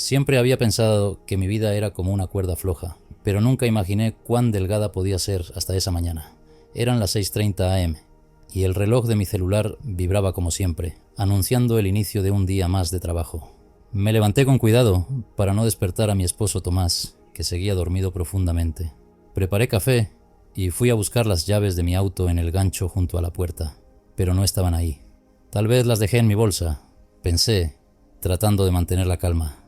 Siempre había pensado que mi vida era como una cuerda floja, pero nunca imaginé cuán delgada podía ser hasta esa mañana. Eran las 6:30 am y el reloj de mi celular vibraba como siempre, anunciando el inicio de un día más de trabajo. Me levanté con cuidado para no despertar a mi esposo Tomás, que seguía dormido profundamente. Preparé café y fui a buscar las llaves de mi auto en el gancho junto a la puerta, pero no estaban ahí. Tal vez las dejé en mi bolsa, pensé, tratando de mantener la calma.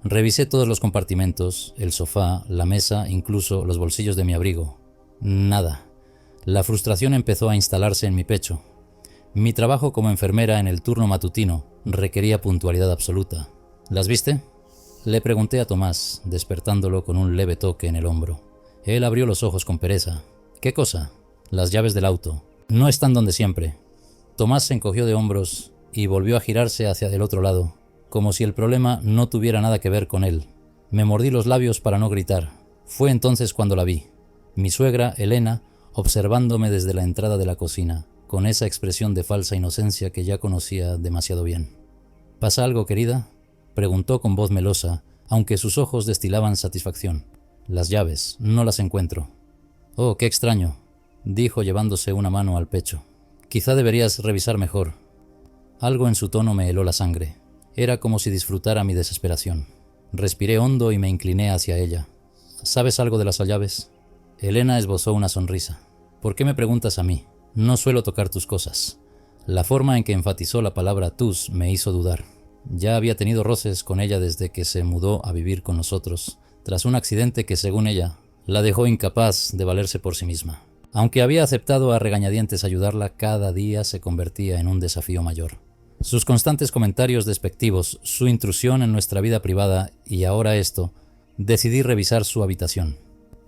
Revisé todos los compartimentos, el sofá, la mesa, incluso los bolsillos de mi abrigo. Nada. La frustración empezó a instalarse en mi pecho. Mi trabajo como enfermera en el turno matutino requería puntualidad absoluta. ¿Las viste? Le pregunté a Tomás, despertándolo con un leve toque en el hombro. Él abrió los ojos con pereza. ¿Qué cosa? Las llaves del auto. No están donde siempre. Tomás se encogió de hombros y volvió a girarse hacia el otro lado, como si el problema no tuviera nada que ver con él. Me mordí los labios para no gritar. Fue entonces cuando la vi. Mi suegra, Elena, observándome desde la entrada de la cocina, con esa expresión de falsa inocencia que ya conocía demasiado bien. ¿Pasa algo, querida?, preguntó con voz melosa, aunque sus ojos destilaban satisfacción. Las llaves, no las encuentro. Oh, qué extraño, dijo llevándose una mano al pecho. Quizá deberías revisar mejor. Algo en su tono me heló la sangre. Era como si disfrutara mi desesperación. Respiré hondo y me incliné hacia ella. ¿Sabes algo de las llaves? Elena esbozó una sonrisa. ¿Por qué me preguntas a mí? No suelo tocar tus cosas. La forma en que enfatizó la palabra tus me hizo dudar. Ya había tenido roces con ella desde que se mudó a vivir con nosotros, tras un accidente que, según ella, la dejó incapaz de valerse por sí misma. Aunque había aceptado a regañadientes ayudarla, cada día se convertía en un desafío mayor. Sus constantes comentarios despectivos, su intrusión en nuestra vida privada y ahora esto, decidí revisar su habitación.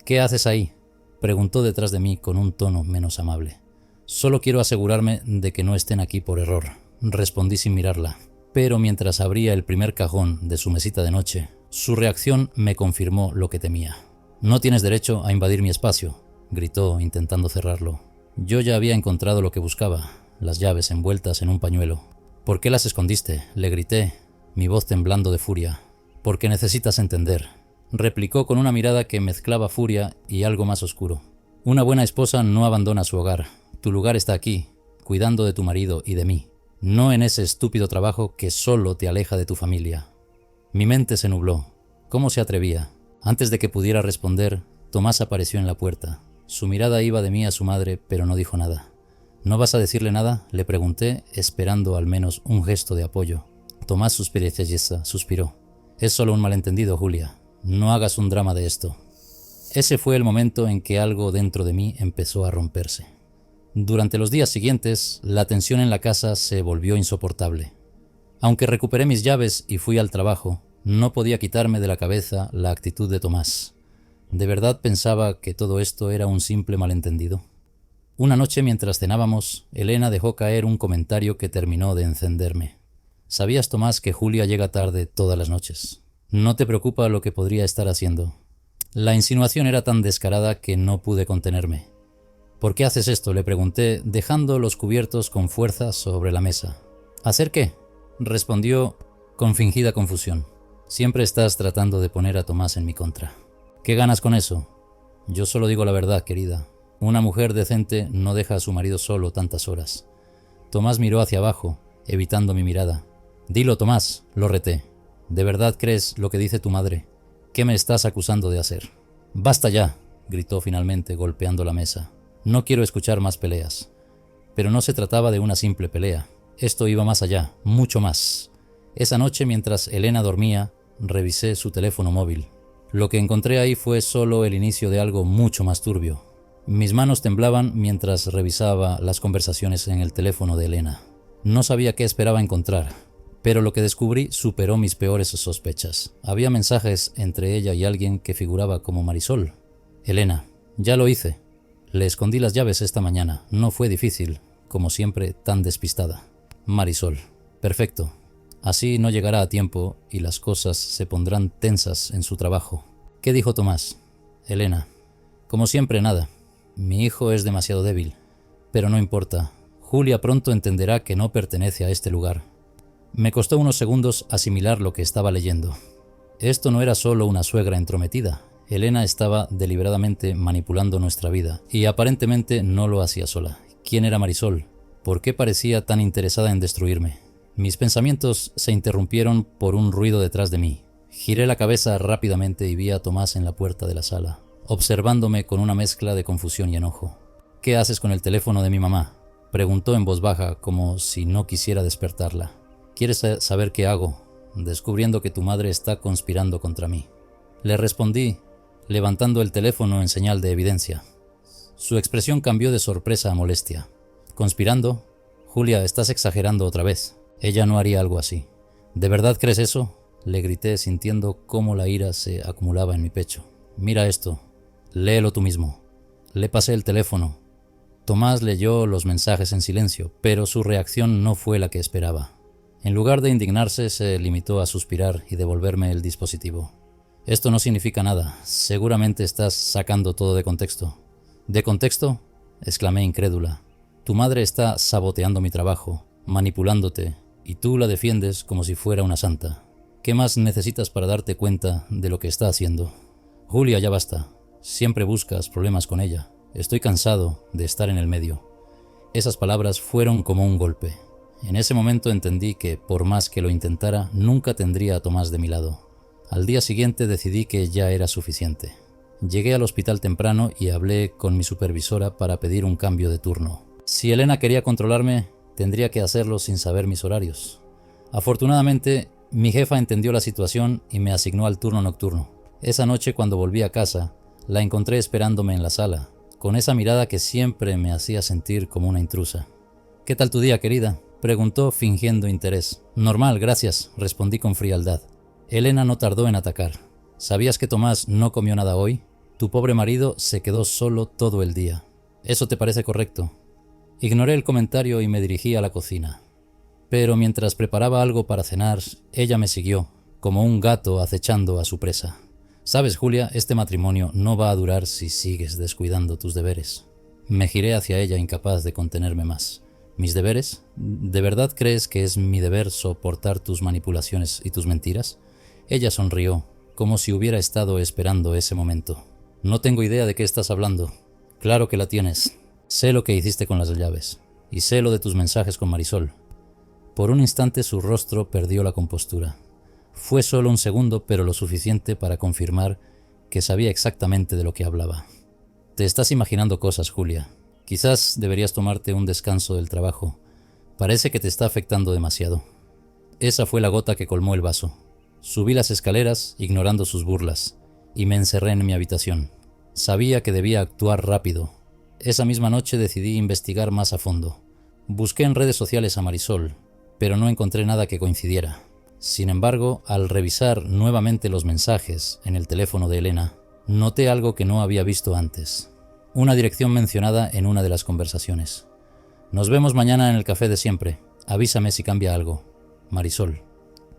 ¿Qué haces ahí?, preguntó detrás de mí con un tono menos amable. Solo quiero asegurarme de que no estén aquí por error, respondí sin mirarla. Pero mientras abría el primer cajón de su mesita de noche, su reacción me confirmó lo que temía. No tienes derecho a invadir mi espacio, gritó intentando cerrarlo. Yo ya había encontrado lo que buscaba, las llaves envueltas en un pañuelo. ¿Por qué las escondiste?, le grité, mi voz temblando de furia. Porque necesitas entender, replicó con una mirada que mezclaba furia y algo más oscuro. Una buena esposa no abandona su hogar. Tu lugar está aquí, cuidando de tu marido y de mí, no en ese estúpido trabajo que solo te aleja de tu familia. Mi mente se nubló. ¿Cómo se atrevía? Antes de que pudiera responder, Tomás apareció en la puerta. Su mirada iba de mí a su madre, pero no dijo nada. ¿No vas a decirle nada?, le pregunté, esperando al menos un gesto de apoyo. Tomás suspiró. Es solo un malentendido, Julia. No hagas un drama de esto. Ese fue el momento en que algo dentro de mí empezó a romperse. Durante los días siguientes, la tensión en la casa se volvió insoportable. Aunque recuperé mis llaves y fui al trabajo, no podía quitarme de la cabeza la actitud de Tomás. ¿De verdad pensaba que todo esto era un simple malentendido? Una noche mientras cenábamos, Elena dejó caer un comentario que terminó de encenderme. ¿Sabías, Tomás, que Julia llega tarde todas las noches? ¿No te preocupa lo que podría estar haciendo? La insinuación era tan descarada que no pude contenerme. ¿Por qué haces esto?, le pregunté, dejando los cubiertos con fuerza sobre la mesa. ¿Hacer qué?, respondió con fingida confusión. Siempre estás tratando de poner a Tomás en mi contra. ¿Qué ganas con eso? Yo solo digo la verdad, querida. Una mujer decente no deja a su marido solo tantas horas. Tomás miró hacia abajo, evitando mi mirada. Dilo, Tomás, lo reté. ¿De verdad crees lo que dice tu madre? ¿Qué me estás acusando de hacer? Basta ya, gritó finalmente, golpeando la mesa. No quiero escuchar más peleas. Pero no se trataba de una simple pelea. Esto iba más allá, mucho más. Esa noche, mientras Elena dormía, revisé su teléfono móvil. Lo que encontré ahí fue solo el inicio de algo mucho más turbio. Mis manos temblaban mientras revisaba las conversaciones en el teléfono de Elena. No sabía qué esperaba encontrar, pero lo que descubrí superó mis peores sospechas. Había mensajes entre ella y alguien que figuraba como Marisol. Elena, ya lo hice. Le escondí las llaves esta mañana. No fue difícil, como siempre, tan despistada. Marisol. Perfecto. Así no llegará a tiempo y las cosas se pondrán tensas en su trabajo. ¿Qué dijo Tomás? Elena. Como siempre, nada. Mi hijo es demasiado débil. Pero no importa. Julia pronto entenderá que no pertenece a este lugar. Me costó unos segundos asimilar lo que estaba leyendo. Esto no era solo una suegra entrometida. Elena estaba deliberadamente manipulando nuestra vida y aparentemente no lo hacía sola. ¿Quién era Marisol? ¿Por qué parecía tan interesada en destruirme? Mis pensamientos se interrumpieron por un ruido detrás de mí. Giré la cabeza rápidamente y vi a Tomás en la puerta de la sala, observándome con una mezcla de confusión y enojo. «¿Qué haces con el teléfono de mi mamá?», preguntó en voz baja, como si no quisiera despertarla. «¿Quieres saber qué hago, descubriendo que tu madre está conspirando contra mí?». Le respondí, levantando el teléfono en señal de evidencia. Su expresión cambió de sorpresa a molestia. «¿Conspirando? Julia, estás exagerando otra vez. Ella no haría algo así». «¿De verdad crees eso?», le grité, sintiendo cómo la ira se acumulaba en mi pecho. «Mira esto. Léelo tú mismo». Le pasé el teléfono. Tomás leyó los mensajes en silencio, pero su reacción no fue la que esperaba. En lugar de indignarse, se limitó a suspirar y devolverme el dispositivo. «Esto no significa nada. Seguramente estás sacando todo de contexto». «¿De contexto?», exclamé incrédula. «Tu madre está saboteando mi trabajo, manipulándote, y tú la defiendes como si fuera una santa. ¿Qué más necesitas para darte cuenta de lo que está haciendo?». «Julia, ya basta. Siempre buscas problemas con ella. Estoy cansado de estar en el medio». Esas palabras fueron como un golpe. En ese momento entendí que, por más que lo intentara, nunca tendría a Tomás de mi lado. Al día siguiente decidí que ya era suficiente. Llegué al hospital temprano y hablé con mi supervisora para pedir un cambio de turno. Si Elena quería controlarme, tendría que hacerlo sin saber mis horarios. Afortunadamente, mi jefa entendió la situación y me asignó al turno nocturno. Esa noche, cuando volví a casa, la encontré esperándome en la sala, con esa mirada que siempre me hacía sentir como una intrusa. «¿Qué tal tu día, querida?», preguntó fingiendo interés. «Normal, gracias», respondí con frialdad. Elena no tardó en atacar. «¿Sabías que Tomás no comió nada hoy? Tu pobre marido se quedó solo todo el día. ¿Eso te parece correcto?». Ignoré el comentario y me dirigí a la cocina. Pero mientras preparaba algo para cenar, ella me siguió, como un gato acechando a su presa. «Sabes, Julia, este matrimonio no va a durar si sigues descuidando tus deberes». Me giré hacia ella, incapaz de contenerme más. «¿Mis deberes? ¿De verdad crees que es mi deber soportar tus manipulaciones y tus mentiras?». Ella sonrió, como si hubiera estado esperando ese momento. «No tengo idea de qué estás hablando». «Claro que la tienes. Sé lo que hiciste con las llaves. Y sé lo de tus mensajes con Marisol». Por un instante su rostro perdió la compostura. Fue solo un segundo, pero lo suficiente para confirmar que sabía exactamente de lo que hablaba. «Te estás imaginando cosas, Julia. Quizás deberías tomarte un descanso del trabajo. Parece que te está afectando demasiado». Esa fue la gota que colmó el vaso. Subí las escaleras, ignorando sus burlas, y me encerré en mi habitación. Sabía que debía actuar rápido. Esa misma noche decidí investigar más a fondo. Busqué en redes sociales a Marisol, pero no encontré nada que coincidiera. Sin embargo, al revisar nuevamente los mensajes en el teléfono de Elena, noté algo que no había visto antes. Una dirección mencionada en una de las conversaciones. «Nos vemos mañana en el café de siempre. Avísame si cambia algo. Marisol».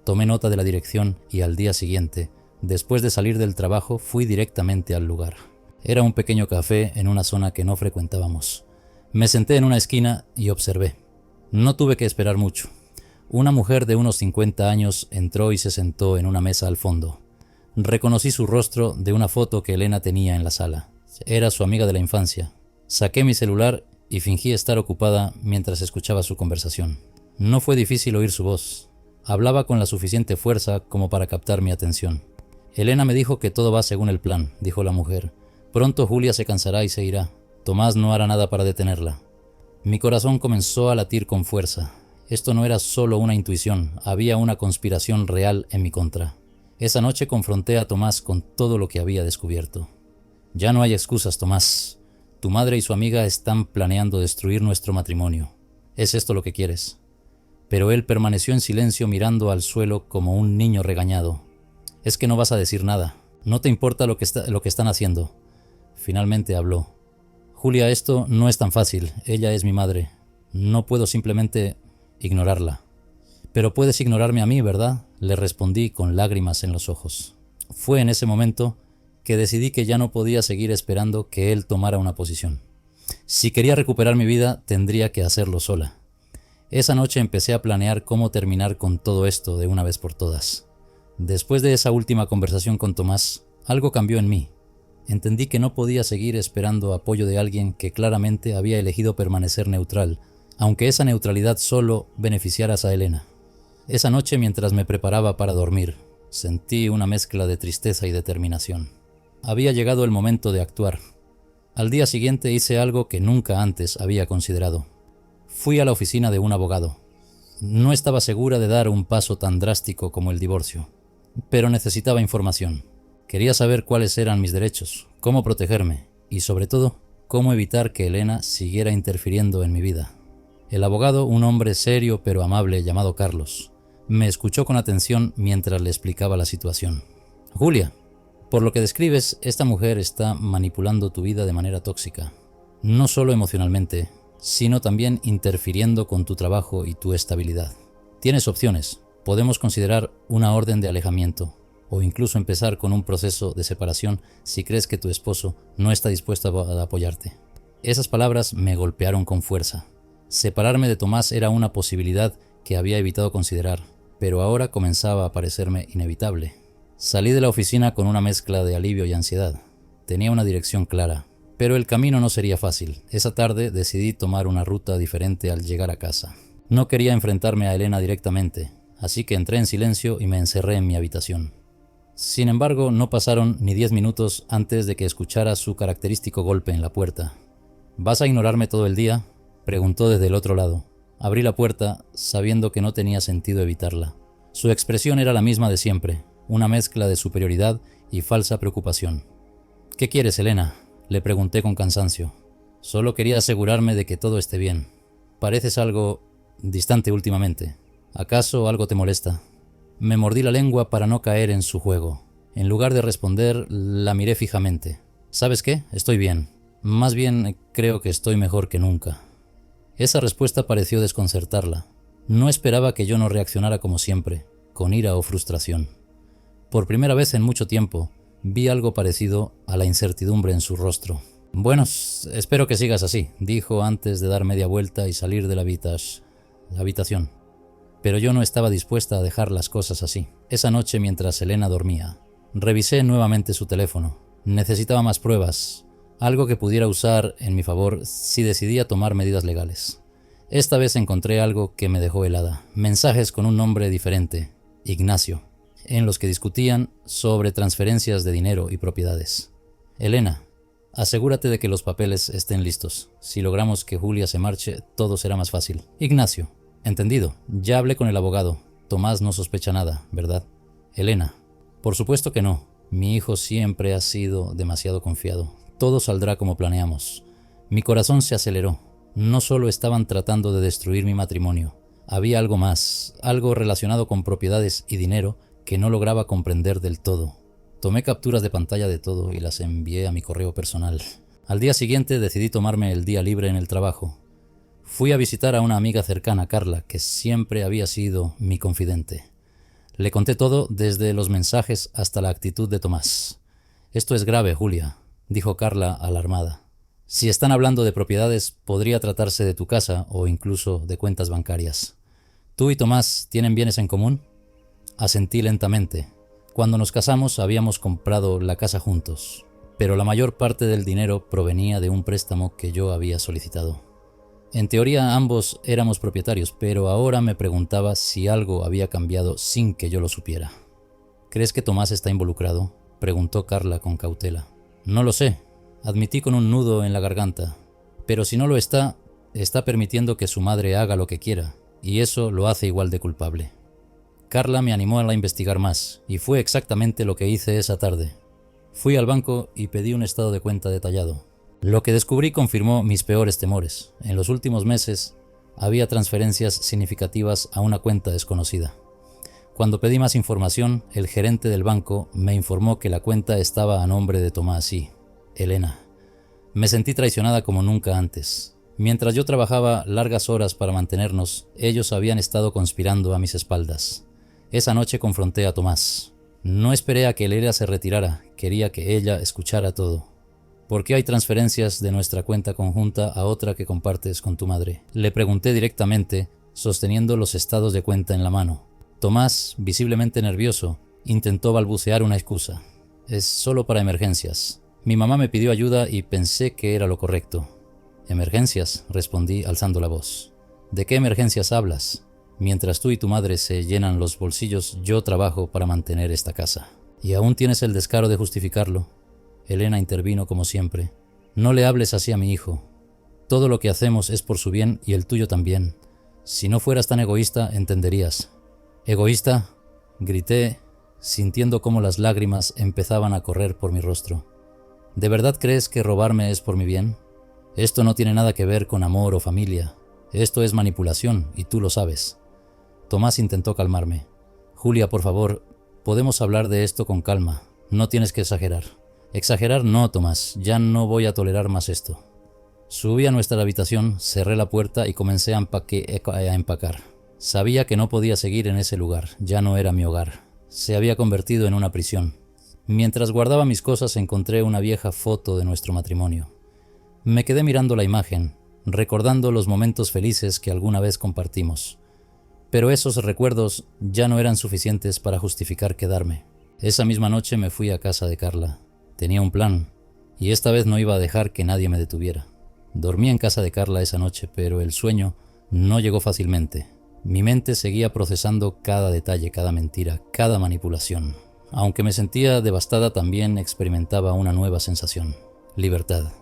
Tomé nota de la dirección y al día siguiente, después de salir del trabajo, fui directamente al lugar. Era un pequeño café en una zona que no frecuentábamos. Me senté en una esquina y observé. No tuve que esperar mucho. Una mujer de unos 50 años entró y se sentó en una mesa al fondo. Reconocí su rostro de una foto que Elena tenía en la sala. Era su amiga de la infancia. Saqué mi celular y fingí estar ocupada mientras escuchaba su conversación. No fue difícil oír su voz. Hablaba con la suficiente fuerza como para captar mi atención. «Elena me dijo que todo va según el plan», dijo la mujer. «Pronto Julia se cansará y se irá. Tomás no hará nada para detenerla». Mi corazón comenzó a latir con fuerza. Esto no era solo una intuición, había una conspiración real en mi contra. Esa noche confronté a Tomás con todo lo que había descubierto. «Ya no hay excusas, Tomás. Tu madre y su amiga están planeando destruir nuestro matrimonio. ¿Es esto lo que quieres?». Pero él permaneció en silencio mirando al suelo como un niño regañado. «Es que no vas a decir nada. No te importa lo que están haciendo». Finalmente habló. «Julia, esto no es tan fácil. Ella es mi madre. No puedo simplemente ignorarla». «Pero puedes ignorarme a mí, ¿verdad?», le respondí con lágrimas en los ojos. Fue en ese momento que decidí que ya no podía seguir esperando que él tomara una posición. Si quería recuperar mi vida, tendría que hacerlo sola. Esa noche empecé a planear cómo terminar con todo esto de una vez por todas. Después de esa última conversación con Tomás, algo cambió en mí. Entendí que no podía seguir esperando apoyo de alguien que claramente había elegido permanecer neutral, aunque esa neutralidad solo beneficiara a Elena. Esa noche, mientras me preparaba para dormir, sentí una mezcla de tristeza y determinación. Había llegado el momento de actuar. Al día siguiente hice algo que nunca antes había considerado. Fui a la oficina de un abogado. No estaba segura de dar un paso tan drástico como el divorcio, pero necesitaba información. Quería saber cuáles eran mis derechos, cómo protegerme y, sobre todo, cómo evitar que Elena siguiera interfiriendo en mi vida. El abogado, un hombre serio pero amable llamado Carlos, me escuchó con atención mientras le explicaba la situación. Julia, por lo que describes, esta mujer está manipulando tu vida de manera tóxica. No solo emocionalmente, sino también interfiriendo con tu trabajo y tu estabilidad. Tienes opciones. Podemos considerar una orden de alejamiento o incluso empezar con un proceso de separación si crees que tu esposo no está dispuesto a apoyarte. Esas palabras me golpearon con fuerza. Separarme de Tomás era una posibilidad que había evitado considerar, pero ahora comenzaba a parecerme inevitable. Salí de la oficina con una mezcla de alivio y ansiedad. Tenía una dirección clara, pero el camino no sería fácil. Esa tarde decidí tomar una ruta diferente al llegar a casa. No quería enfrentarme a Elena directamente, así que entré en silencio y me encerré en mi habitación. Sin embargo, no pasaron ni 10 minutos antes de que escuchara su característico golpe en la puerta. ¿Vas a ignorarme todo el día?, preguntó desde el otro lado. Abrí la puerta, sabiendo que no tenía sentido evitarla. Su expresión era la misma de siempre, una mezcla de superioridad y falsa preocupación. ¿Qué quieres, Elena?, le pregunté con cansancio. Solo quería asegurarme de que todo esté bien. Pareces algo distante últimamente. ¿Acaso algo te molesta? Me mordí la lengua para no caer en su juego. En lugar de responder, la miré fijamente. ¿Sabes qué? Estoy bien. Más bien, creo que estoy mejor que nunca. Esa respuesta pareció desconcertarla. No esperaba que yo no reaccionara como siempre, con ira o frustración. Por primera vez en mucho tiempo, vi algo parecido a la incertidumbre en su rostro. Bueno, espero que sigas así, dijo antes de dar media vuelta y salir de la habitación. Pero yo no estaba dispuesta a dejar las cosas así. Esa noche, mientras Elena dormía, revisé nuevamente su teléfono. Necesitaba más pruebas, algo que pudiera usar en mi favor si decidía tomar medidas legales. Esta vez encontré algo que me dejó helada. Mensajes con un nombre diferente, Ignacio, en los que discutían sobre transferencias de dinero y propiedades. Elena, asegúrate de que los papeles estén listos. Si logramos que Julia se marche, todo será más fácil. Ignacio, entendido. Ya hablé con el abogado. Tomás no sospecha nada, ¿verdad? Elena, por supuesto que no. Mi hijo siempre ha sido demasiado confiado. Todo saldrá como planeamos. Mi corazón se aceleró. No solo estaban tratando de destruir mi matrimonio. Había algo más, algo relacionado con propiedades y dinero que no lograba comprender del todo. Tomé capturas de pantalla de todo y las envié a mi correo personal. Al día siguiente decidí tomarme el día libre en el trabajo. Fui a visitar a una amiga cercana, Carla, que siempre había sido mi confidente. Le conté todo, desde los mensajes hasta la actitud de Tomás. «Esto es grave, Julia», dijo Carla alarmada. «Si están hablando de propiedades, podría tratarse de tu casa o incluso de cuentas bancarias. ¿Tú y Tomás tienen bienes en común?» Asentí lentamente. Cuando nos casamos habíamos comprado la casa juntos, pero la mayor parte del dinero provenía de un préstamo que yo había solicitado. En teoría ambos éramos propietarios, pero ahora me preguntaba si algo había cambiado sin que yo lo supiera. «¿Crees que Tomás está involucrado?», preguntó Carla con cautela. «No lo sé», admití con un nudo en la garganta. «Pero si no lo está permitiendo que su madre haga lo que quiera, y eso lo hace igual de culpable». Carla me animó a investigar más, y fue exactamente lo que hice esa tarde. Fui al banco y pedí un estado de cuenta detallado. Lo que descubrí confirmó mis peores temores. En los últimos meses había transferencias significativas a una cuenta desconocida. Cuando pedí más información, el gerente del banco me informó que la cuenta estaba a nombre de Tomás y Elena. Me sentí traicionada como nunca antes. Mientras yo trabajaba largas horas para mantenernos, ellos habían estado conspirando a mis espaldas. Esa noche confronté a Tomás. No esperé a que Elena se retirara, quería que ella escuchara todo. «¿Por qué hay transferencias de nuestra cuenta conjunta a otra que compartes con tu madre?», le pregunté directamente, sosteniendo los estados de cuenta en la mano. Tomás, visiblemente nervioso, Intentó balbucear una excusa. Es solo para emergencias. Mi mamá me pidió ayuda y pensé que era lo correcto. Emergencias, respondí alzando la voz. ¿De qué emergencias hablas? Mientras tú y tu madre se llenan los bolsillos, yo trabajo para mantener esta casa. ¿Y aún tienes el descaro de justificarlo? Elena intervino como siempre. No le hables así a mi hijo. Todo lo que hacemos es por su bien y el tuyo también. Si no fueras tan egoísta, entenderías. ¿Egoísta?, grité, sintiendo cómo las lágrimas empezaban a correr por mi rostro. ¿De verdad crees que robarme es por mi bien? Esto no tiene nada que ver con amor o familia. Esto es manipulación, y tú lo sabes. Tomás intentó calmarme. Julia, por favor, podemos hablar de esto con calma. No tienes que exagerar. Exagerar no, Tomás. Ya no voy a tolerar más esto. Subí a nuestra habitación, cerré la puerta y comencé a empacar. Sabía que no podía seguir en ese lugar. Ya no era mi hogar. Se había convertido en una prisión. Mientras guardaba mis cosas encontré una vieja foto de nuestro matrimonio. Me quedé mirando la imagen, recordando los momentos felices que alguna vez compartimos. Pero esos recuerdos ya no eran suficientes para justificar quedarme. Esa misma noche me fui a casa de Carla. Tenía un plan, y esta vez no iba a dejar que nadie me detuviera. Dormí en casa de Carla esa noche, pero el sueño no llegó fácilmente. Mi mente seguía procesando cada detalle, cada mentira, cada manipulación. Aunque me sentía devastada, también experimentaba una nueva sensación: libertad.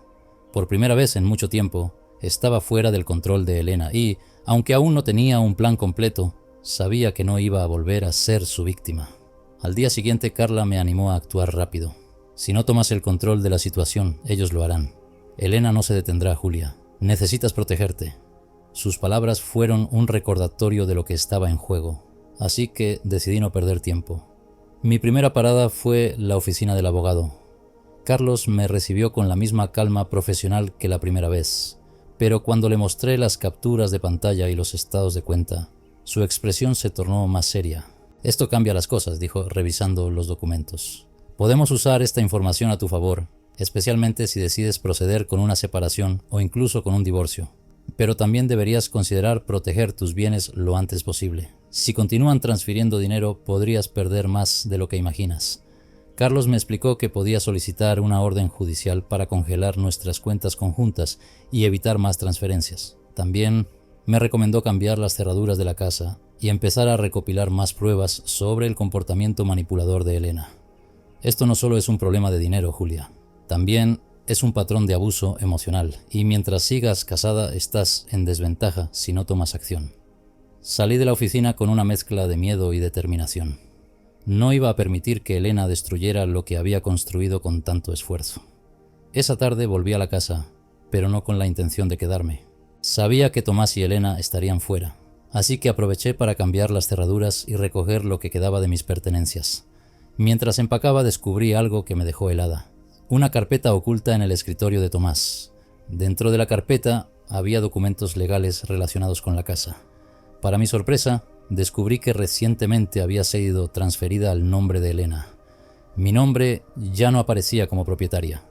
Por primera vez en mucho tiempo, estaba fuera del control de Elena y, aunque aún no tenía un plan completo, sabía que no iba a volver a ser su víctima. Al día siguiente, Carla me animó a actuar rápido. Si no tomas el control de la situación, ellos lo harán. Elena no se detendrá, Julia. Necesitas protegerte. Sus palabras fueron un recordatorio de lo que estaba en juego, así que decidí no perder tiempo. Mi primera parada fue la oficina del abogado. Carlos me recibió con la misma calma profesional que la primera vez, pero cuando le mostré las capturas de pantalla y los estados de cuenta, su expresión se tornó más seria. Esto cambia las cosas, dijo, revisando los documentos. Podemos usar esta información a tu favor, especialmente si decides proceder con una separación o incluso con un divorcio. Pero también deberías considerar proteger tus bienes lo antes posible. Si continúan transfiriendo dinero, podrías perder más de lo que imaginas. Carlos me explicó que podía solicitar una orden judicial para congelar nuestras cuentas conjuntas y evitar más transferencias. También me recomendó cambiar las cerraduras de la casa y empezar a recopilar más pruebas sobre el comportamiento manipulador de Elena. Esto no solo es un problema de dinero, Julia. También es un patrón de abuso emocional y mientras sigas casada estás en desventaja si no tomas acción. Salí de la oficina con una mezcla de miedo y determinación. No iba a permitir que Elena destruyera lo que había construido con tanto esfuerzo. Esa tarde volví a la casa, pero no con la intención de quedarme. Sabía que Tomás y Elena estarían fuera, así que aproveché para cambiar las cerraduras y recoger lo que quedaba de mis pertenencias. Mientras empacaba descubrí algo que me dejó helada. Una carpeta oculta en el escritorio de Tomás. Dentro de la carpeta había documentos legales relacionados con la casa. Para mi sorpresa, descubrí que recientemente había sido transferida al nombre de Elena. Mi nombre ya no aparecía como propietaria.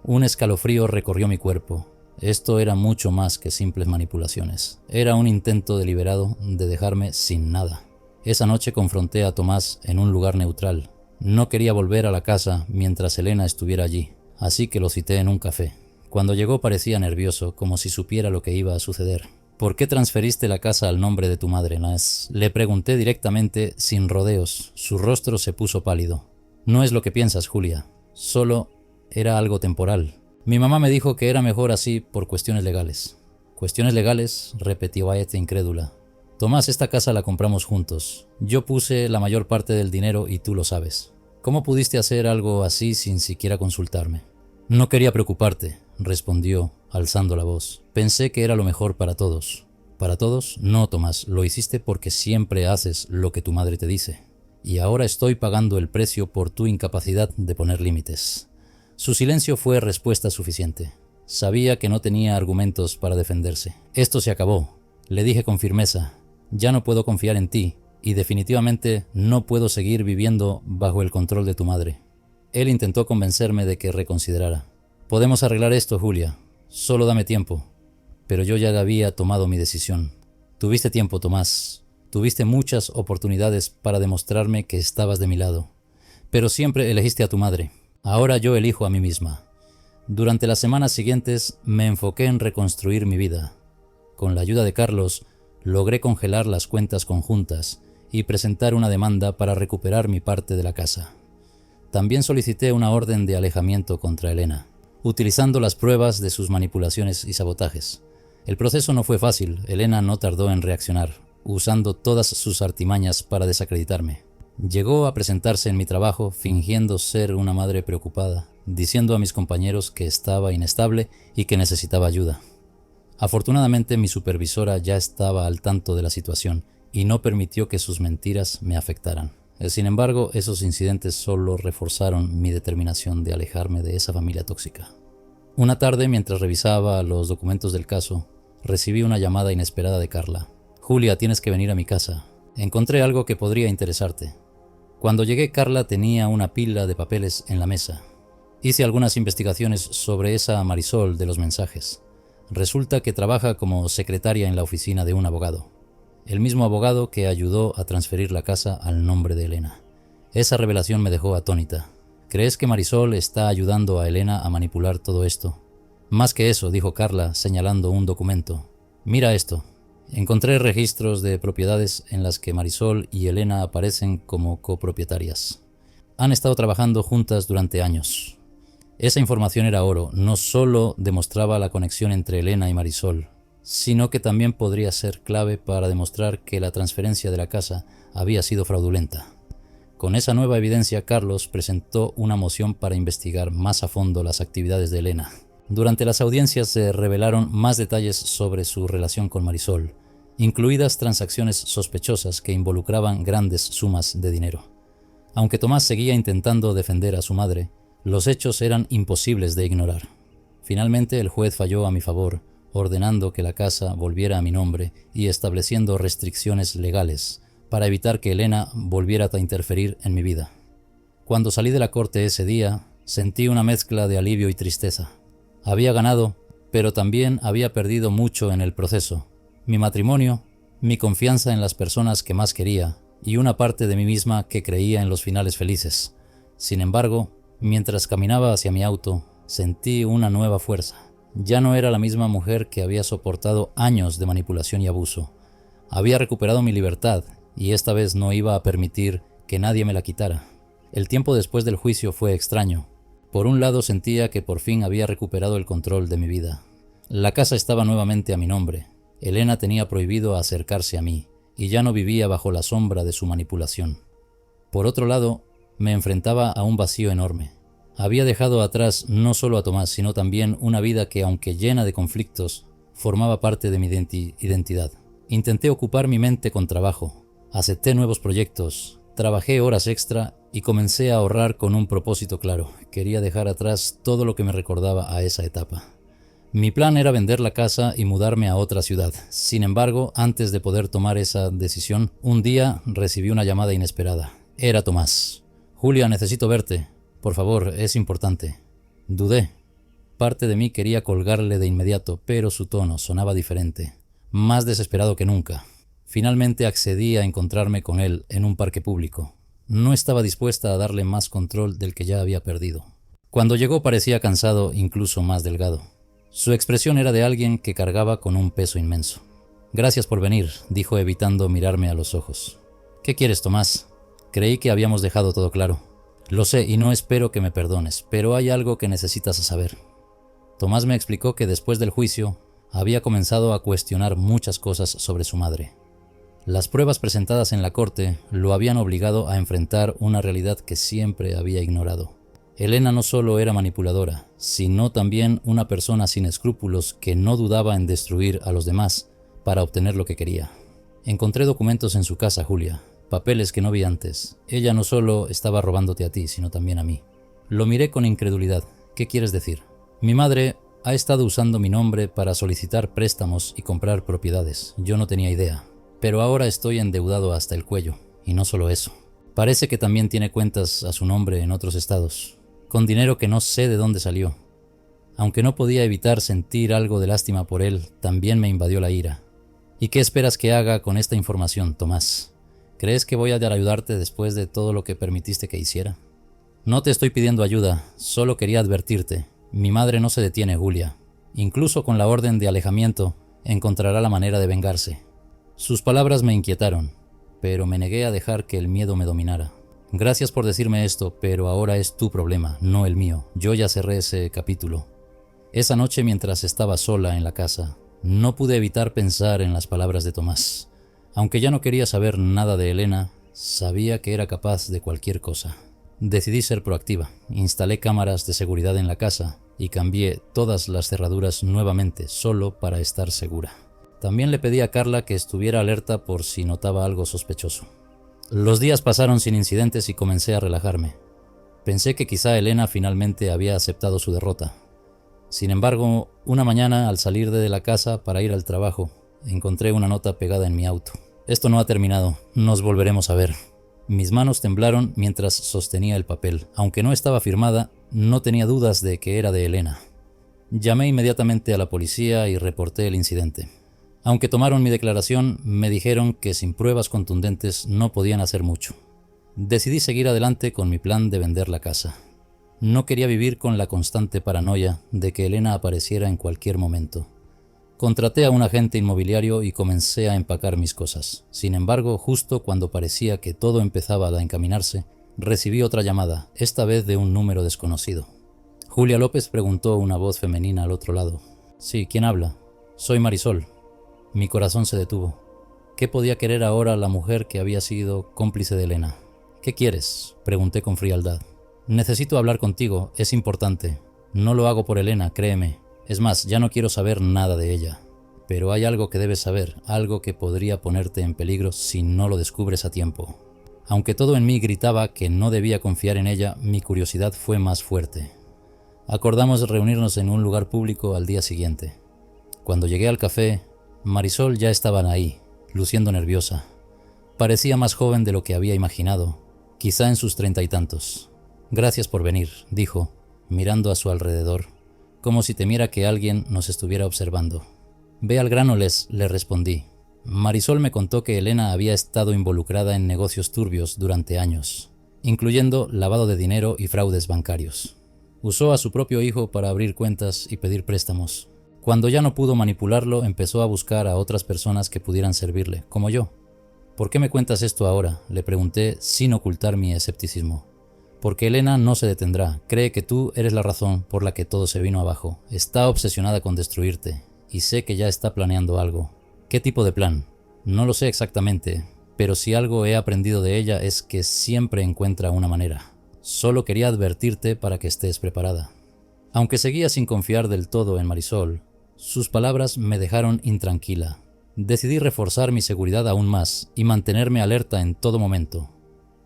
Un escalofrío recorrió mi cuerpo. Esto era mucho más que simples manipulaciones. Era un intento deliberado de dejarme sin nada. Esa noche confronté a Tomás en un lugar neutral. No quería volver a la casa mientras Elena estuviera allí, así que lo cité en un café. Cuando llegó parecía nervioso, como si supiera lo que iba a suceder. ¿Por qué transferiste la casa al nombre de tu madre, Nas? Le pregunté directamente, sin rodeos. Su rostro se puso pálido. No es lo que piensas, Julia. Solo era algo temporal. Mi mamá me dijo que era mejor así por cuestiones legales. ¿Cuestiones legales?, repetió Wyatt incrédula. Tomás, esta casa la compramos juntos. Yo puse la mayor parte del dinero y tú lo sabes. ¿Cómo pudiste hacer algo así sin siquiera consultarme? No quería preocuparte, respondió, alzando la voz. Pensé que era lo mejor para todos. ¿Para todos? No, Tomás, lo hiciste porque siempre haces lo que tu madre te dice. Y ahora estoy pagando el precio por tu incapacidad de poner límites. Su silencio fue respuesta suficiente. Sabía que no tenía argumentos para defenderse. Esto se acabó, le dije con firmeza. Ya no puedo confiar en ti y definitivamente no puedo seguir viviendo bajo el control de tu madre. Él intentó convencerme de que reconsiderara. Podemos arreglar esto, Julia. Solo dame tiempo. Pero yo ya había tomado mi decisión. Tuviste tiempo, Tomás. Tuviste muchas oportunidades para demostrarme que estabas de mi lado. Pero siempre elegiste a tu madre. Ahora yo elijo a mí misma. Durante las semanas siguientes me enfoqué en reconstruir mi vida. Con la ayuda de Carlos, logré congelar las cuentas conjuntas y presentar una demanda para recuperar mi parte de la casa. También solicité una orden de alejamiento contra Elena, utilizando las pruebas de sus manipulaciones y sabotajes. El proceso no fue fácil. Elena no tardó en reaccionar, usando todas sus artimañas para desacreditarme. Llegó a presentarse en mi trabajo fingiendo ser una madre preocupada, diciendo a mis compañeros que estaba inestable y que necesitaba ayuda. Afortunadamente mi supervisora ya estaba al tanto de la situación y no permitió que sus mentiras me afectaran. Sin embargo, esos incidentes solo reforzaron mi determinación de alejarme de esa familia tóxica. Una tarde, mientras revisaba los documentos del caso, recibí una llamada inesperada de Carla. «Julia, tienes que venir a mi casa. Encontré algo que podría interesarte». Cuando llegué, Carla tenía una pila de papeles en la mesa. Hice algunas investigaciones sobre esa Marisol de los mensajes. Resulta que trabaja como secretaria en la oficina de un abogado. El mismo abogado que ayudó a transferir la casa al nombre de Elena. Esa revelación me dejó atónita. ¿Crees que Marisol está ayudando a Elena a manipular todo esto? Más que eso, dijo Carla, señalando un documento. Mira esto. Encontré registros de propiedades en las que Marisol y Elena aparecen como copropietarias. Han estado trabajando juntas durante años. Esa información era oro. No solo demostraba la conexión entre Elena y Marisol, sino que también podría ser clave para demostrar que la transferencia de la casa había sido fraudulenta. Con esa nueva evidencia, Carlos presentó una moción para investigar más a fondo las actividades de Elena. Durante las audiencias se revelaron más detalles sobre su relación con Marisol, incluidas transacciones sospechosas que involucraban grandes sumas de dinero. Aunque Tomás seguía intentando defender a su madre, los hechos eran imposibles de ignorar. Finalmente el juez falló a mi favor, ordenando que la casa volviera a mi nombre y estableciendo restricciones legales para evitar que Elena volviera a interferir en mi vida. Cuando salí de la corte ese día, sentí una mezcla de alivio y tristeza. Había ganado, pero también había perdido mucho en el proceso. Mi matrimonio, mi confianza en las personas que más quería y una parte de mí misma que creía en los finales felices. Sin embargo, mientras caminaba hacia mi auto, sentí una nueva fuerza. Ya no era la misma mujer que había soportado años de manipulación y abuso. Había recuperado mi libertad y esta vez no iba a permitir que nadie me la quitara. El tiempo después del juicio fue extraño. Por un lado sentía que por fin había recuperado el control de mi vida. La casa estaba nuevamente a mi nombre. Elena tenía prohibido acercarse a mí y ya no vivía bajo la sombra de su manipulación. Por otro lado, me enfrentaba a un vacío enorme. Había dejado atrás no solo a Tomás, sino también una vida que, aunque llena de conflictos, formaba parte de mi identidad. Intenté ocupar mi mente con trabajo, acepté nuevos proyectos, trabajé horas extra y comencé a ahorrar con un propósito claro. Quería dejar atrás todo lo que me recordaba a esa etapa. Mi plan era vender la casa y mudarme a otra ciudad. Sin embargo, antes de poder tomar esa decisión, un día recibí una llamada inesperada. Era Tomás. «Julia, necesito verte. Por favor, es importante». Dudé. Parte de mí quería colgarle de inmediato, pero su tono sonaba diferente, más desesperado que nunca. Finalmente accedí a encontrarme con él en un parque público. No estaba dispuesta a darle más control del que ya había perdido. Cuando llegó parecía cansado, incluso más delgado. Su expresión era de alguien que cargaba con un peso inmenso. «Gracias por venir», dijo evitando mirarme a los ojos. «¿Qué quieres, Tomás? Creí que habíamos dejado todo claro». «Lo sé y no espero que me perdones, pero hay algo que necesitas saber». Tomás me explicó que después del juicio había comenzado a cuestionar muchas cosas sobre su madre. Las pruebas presentadas en la corte lo habían obligado a enfrentar una realidad que siempre había ignorado. Elena no solo era manipuladora, sino también una persona sin escrúpulos que no dudaba en destruir a los demás para obtener lo que quería. «Encontré documentos en su casa, Julia, papeles que no vi antes. Ella no solo estaba robándote a ti, sino también a mí». Lo miré con incredulidad. «¿Qué quieres decir?» «Mi madre ha estado usando mi nombre para solicitar préstamos y comprar propiedades. Yo no tenía idea. Pero ahora estoy endeudado hasta el cuello. Y no solo eso. Parece que también tiene cuentas a su nombre en otros estados, con dinero que no sé de dónde salió». Aunque no podía evitar sentir algo de lástima por él, también me invadió la ira. «¿Y qué esperas que haga con esta información, Tomás? ¿Crees que voy a ayudarte después de todo lo que permitiste que hiciera?» No te estoy pidiendo ayuda, solo quería advertirte. Mi madre no se detiene, Julia. Incluso con la orden de alejamiento, encontrará la manera de vengarse. Sus palabras me inquietaron, pero me negué a dejar que el miedo me dominara. Gracias por decirme esto, pero ahora es tu problema, no el mío. Yo ya cerré ese capítulo. Esa noche, mientras estaba sola en la casa, no pude evitar pensar en las palabras de Tomás. Aunque ya no quería saber nada de Elena, sabía que era capaz de cualquier cosa. Decidí ser proactiva, instalé cámaras de seguridad en la casa y cambié todas las cerraduras nuevamente, solo para estar segura. También le pedí a Carla que estuviera alerta por si notaba algo sospechoso. Los días pasaron sin incidentes y comencé a relajarme. Pensé que quizá Elena finalmente había aceptado su derrota. Sin embargo, una mañana al salir de la casa para ir al trabajo, encontré una nota pegada en mi auto. Esto no ha terminado, nos volveremos a ver. Mis manos temblaron mientras sostenía el papel. Aunque no estaba firmada, no tenía dudas de que era de Elena. Llamé inmediatamente a la policía y reporté el incidente. Aunque tomaron mi declaración, me dijeron que sin pruebas contundentes no podían hacer mucho. Decidí seguir adelante con mi plan de vender la casa. No quería vivir con la constante paranoia de que Elena apareciera en cualquier momento. Contraté a un agente inmobiliario y comencé a empacar mis cosas. Sin embargo, justo cuando parecía que todo empezaba a encaminarse, recibí otra llamada, esta vez de un número desconocido. Julia López, preguntó una voz femenina al otro lado. Sí, ¿quién habla? Soy Marisol. Mi corazón se detuvo. ¿Qué podía querer ahora la mujer que había sido cómplice de Elena? ¿Qué quieres?, pregunté con frialdad. Necesito hablar contigo, es importante. No lo hago por Elena, créeme. Es más, ya no quiero saber nada de ella. Pero hay algo que debes saber, algo que podría ponerte en peligro si no lo descubres a tiempo. Aunque todo en mí gritaba que no debía confiar en ella, mi curiosidad fue más fuerte. Acordamos reunirnos en un lugar público al día siguiente. Cuando llegué al café, Marisol ya estaba ahí, luciendo nerviosa. Parecía más joven de lo que había imaginado, quizá en sus 30 y tantos. Gracias por venir, dijo, mirando a su alrededor, como si temiera que alguien nos estuviera observando. Ve al grano, le respondí. Marisol me contó que Elena había estado involucrada en negocios turbios durante años, incluyendo lavado de dinero y fraudes bancarios. Usó a su propio hijo para abrir cuentas y pedir préstamos. Cuando ya no pudo manipularlo, empezó a buscar a otras personas que pudieran servirle, como yo. ¿Por qué me cuentas esto ahora?, le pregunté sin ocultar mi escepticismo. Porque Elena no se detendrá, cree que tú eres la razón por la que todo se vino abajo. Está obsesionada con destruirte, y sé que ya está planeando algo. ¿Qué tipo de plan? No lo sé exactamente, pero si algo he aprendido de ella es que siempre encuentra una manera. Solo quería advertirte para que estés preparada. Aunque seguía sin confiar del todo en Marisol, sus palabras me dejaron intranquila. Decidí reforzar mi seguridad aún más y mantenerme alerta en todo momento.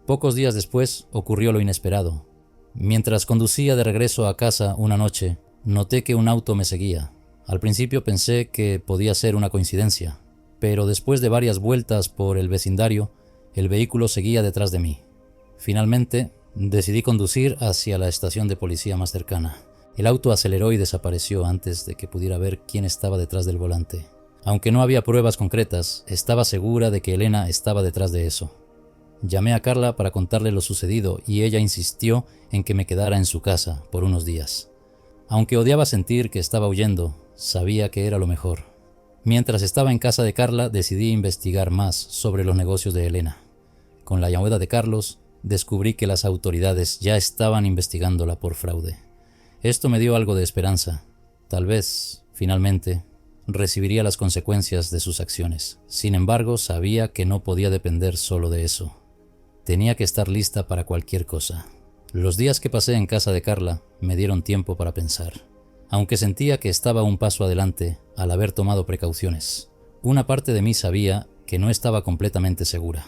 Pocos días después ocurrió lo inesperado. Mientras conducía de regreso a casa una noche, noté que un auto me seguía. Al principio pensé que podía ser una coincidencia, pero después de varias vueltas por el vecindario, el vehículo seguía detrás de mí. Finalmente, decidí conducir hacia la estación de policía más cercana. El auto aceleró y desapareció antes de que pudiera ver quién estaba detrás del volante. Aunque no había pruebas concretas, estaba segura de que Elena estaba detrás de eso. Llamé a Carla para contarle lo sucedido y ella insistió en que me quedara en su casa por unos días. Aunque odiaba sentir que estaba huyendo, sabía que era lo mejor. Mientras estaba en casa de Carla, decidí investigar más sobre los negocios de Elena. Con la ayuda de Carlos, descubrí que las autoridades ya estaban investigándola por fraude. Esto me dio algo de esperanza. Tal vez, finalmente, recibiría las consecuencias de sus acciones. Sin embargo, sabía que no podía depender solo de eso. Tenía que estar lista para cualquier cosa. Los días que pasé en casa de Carla me dieron tiempo para pensar. Aunque sentía que estaba un paso adelante al haber tomado precauciones, una parte de mí sabía que no estaba completamente segura.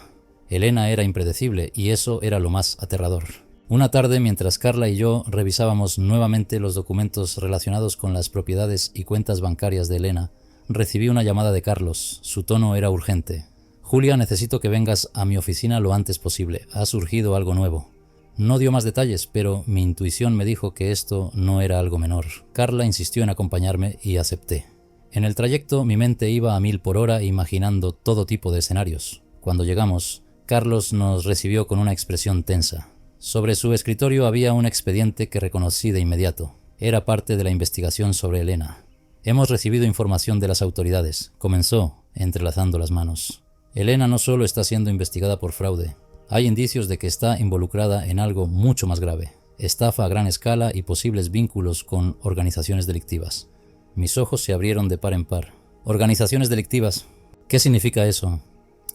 Elena era impredecible y eso era lo más aterrador. Una tarde, mientras Carla y yo revisábamos nuevamente los documentos relacionados con las propiedades y cuentas bancarias de Elena, recibí una llamada de Carlos. Su tono era urgente. Julia, necesito que vengas a mi oficina lo antes posible. Ha surgido algo nuevo. No dio más detalles, pero mi intuición me dijo que esto no era algo menor. Carla insistió en acompañarme y acepté. En el trayecto mi mente iba a 1000 por hora imaginando todo tipo de escenarios. Cuando llegamos, Carlos nos recibió con una expresión tensa. Sobre su escritorio había un expediente que reconocí de inmediato. Era parte de la investigación sobre Elena. Hemos recibido información de las autoridades, comenzó, entrelazando las manos. Elena no solo está siendo investigada por fraude. Hay indicios de que está involucrada en algo mucho más grave. Estafa a gran escala y posibles vínculos con organizaciones delictivas. Mis ojos se abrieron de par en par. ¿Organizaciones delictivas? ¿Qué significa eso?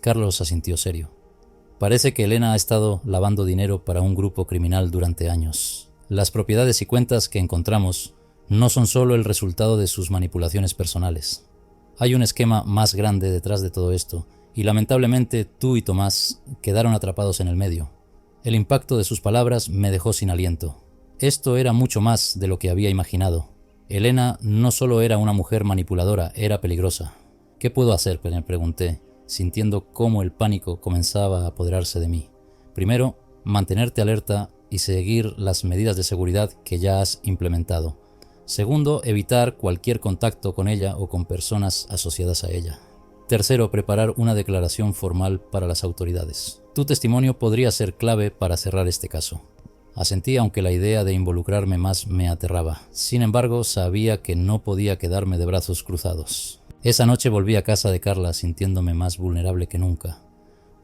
Carlos asintió serio. Parece que Elena ha estado lavando dinero para un grupo criminal durante años. Las propiedades y cuentas que encontramos no son solo el resultado de sus manipulaciones personales. Hay un esquema más grande detrás de todo esto, y lamentablemente tú y Tomás quedaron atrapados en el medio. El impacto de sus palabras me dejó sin aliento. Esto era mucho más de lo que había imaginado. Elena no solo era una mujer manipuladora, era peligrosa. ¿Qué puedo hacer?, me pregunté, sintiendo cómo el pánico comenzaba a apoderarse de mí. Primero, mantenerte alerta y seguir las medidas de seguridad que ya has implementado. Segundo, evitar cualquier contacto con ella o con personas asociadas a ella. Tercero, preparar una declaración formal para las autoridades. Tu testimonio podría ser clave para cerrar este caso. Asentí, aunque la idea de involucrarme más me aterraba. Sin embargo, sabía que no podía quedarme de brazos cruzados. Esa noche volví a casa de Carla sintiéndome más vulnerable que nunca.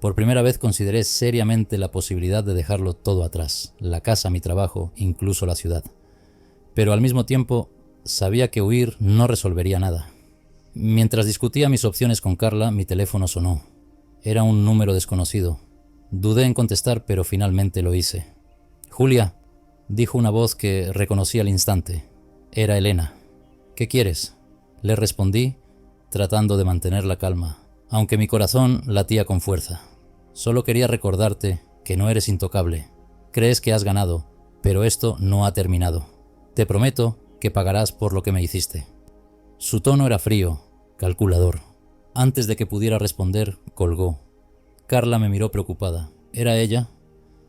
Por primera vez consideré seriamente la posibilidad de dejarlo todo atrás, la casa, mi trabajo, incluso la ciudad. Pero al mismo tiempo sabía que huir no resolvería nada. Mientras discutía mis opciones con Carla, mi teléfono sonó. Era un número desconocido. Dudé en contestar, pero finalmente lo hice. «Julia», dijo una voz que reconocí al instante. Era Elena. «¿Qué quieres?», le respondí, tratando de mantener la calma, aunque mi corazón latía con fuerza. «Solo quería recordarte que no eres intocable. Crees que has ganado, pero esto no ha terminado. Te prometo que pagarás por lo que me hiciste». Su tono era frío, calculador. Antes de que pudiera responder, colgó. Carla me miró preocupada. ¿Era ella?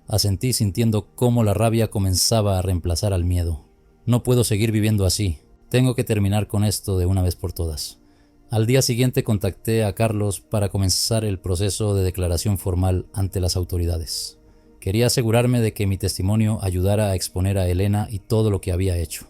Asentí sintiendo cómo la rabia comenzaba a reemplazar al miedo. No puedo seguir viviendo así. Tengo que terminar con esto de una vez por todas. Al día siguiente contacté a Carlos para comenzar el proceso de declaración formal ante las autoridades. Quería asegurarme de que mi testimonio ayudara a exponer a Elena y todo lo que había hecho.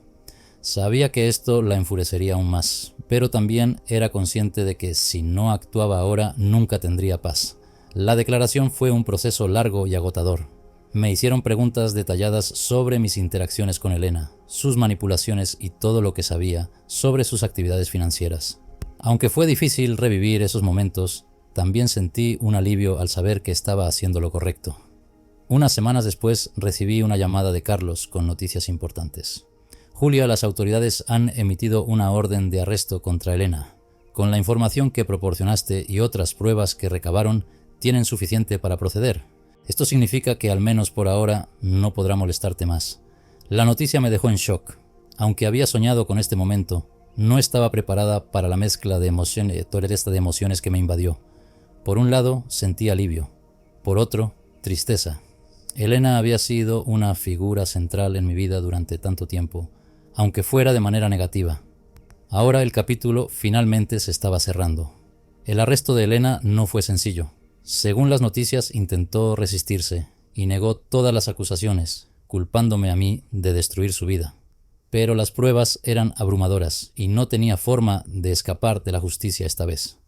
Sabía que esto la enfurecería aún más, pero también era consciente de que si no actuaba ahora nunca tendría paz. La declaración fue un proceso largo y agotador. Me hicieron preguntas detalladas sobre mis interacciones con Elena, sus manipulaciones y todo lo que sabía sobre sus actividades financieras. Aunque fue difícil revivir esos momentos, también sentí un alivio al saber que estaba haciendo lo correcto. Unas semanas después recibí una llamada de Carlos con noticias importantes. «Julia, las autoridades han emitido una orden de arresto contra Elena. Con la información que proporcionaste y otras pruebas que recabaron, tienen suficiente para proceder. Esto significa que al menos por ahora no podrá molestarte más». La noticia me dejó en shock. Aunque había soñado con este momento, no estaba preparada para la mezcla de emociones que me invadió. Por un lado, sentí alivio. Por otro, tristeza. Elena había sido una figura central en mi vida durante tanto tiempo, aunque fuera de manera negativa. Ahora el capítulo finalmente se estaba cerrando. El arresto de Elena no fue sencillo. Según las noticias, intentó resistirse y negó todas las acusaciones, culpándome a mí de destruir su vida. Pero las pruebas eran abrumadoras y no tenía forma de escapar de la justicia esta vez.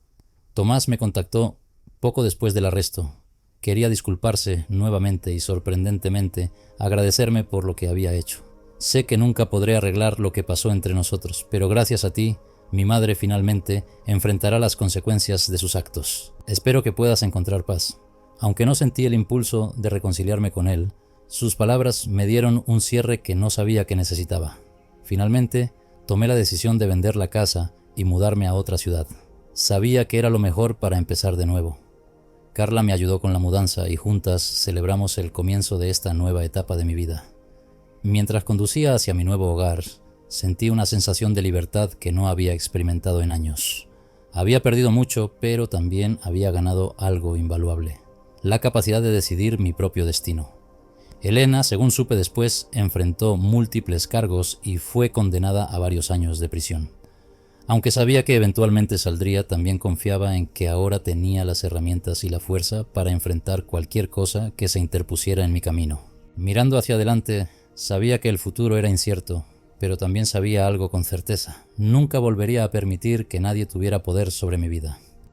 Tomás me contactó poco después del arresto. Quería disculparse nuevamente y sorprendentemente agradecerme por lo que había hecho. Sé que nunca podré arreglar lo que pasó entre nosotros, pero gracias a ti, mi madre finalmente enfrentará las consecuencias de sus actos. Espero que puedas encontrar paz. Aunque no sentí el impulso de reconciliarme con él, sus palabras me dieron un cierre que no sabía que necesitaba. Finalmente, tomé la decisión de vender la casa y mudarme a otra ciudad. Sabía que era lo mejor para empezar de nuevo. Carla me ayudó con la mudanza y juntas celebramos el comienzo de esta nueva etapa de mi vida. Mientras conducía hacia mi nuevo hogar, sentí una sensación de libertad que no había experimentado en años. Había perdido mucho, pero también había ganado algo invaluable: la capacidad de decidir mi propio destino. Elena, según supe después, enfrentó múltiples cargos y fue condenada a varios años de prisión. Aunque sabía que eventualmente saldría, también confiaba en que ahora tenía las herramientas y la fuerza para enfrentar cualquier cosa que se interpusiera en mi camino. Mirando hacia adelante, sabía que el futuro era incierto, pero también sabía algo con certeza. Nunca volvería a permitir que nadie tuviera poder sobre mi vida.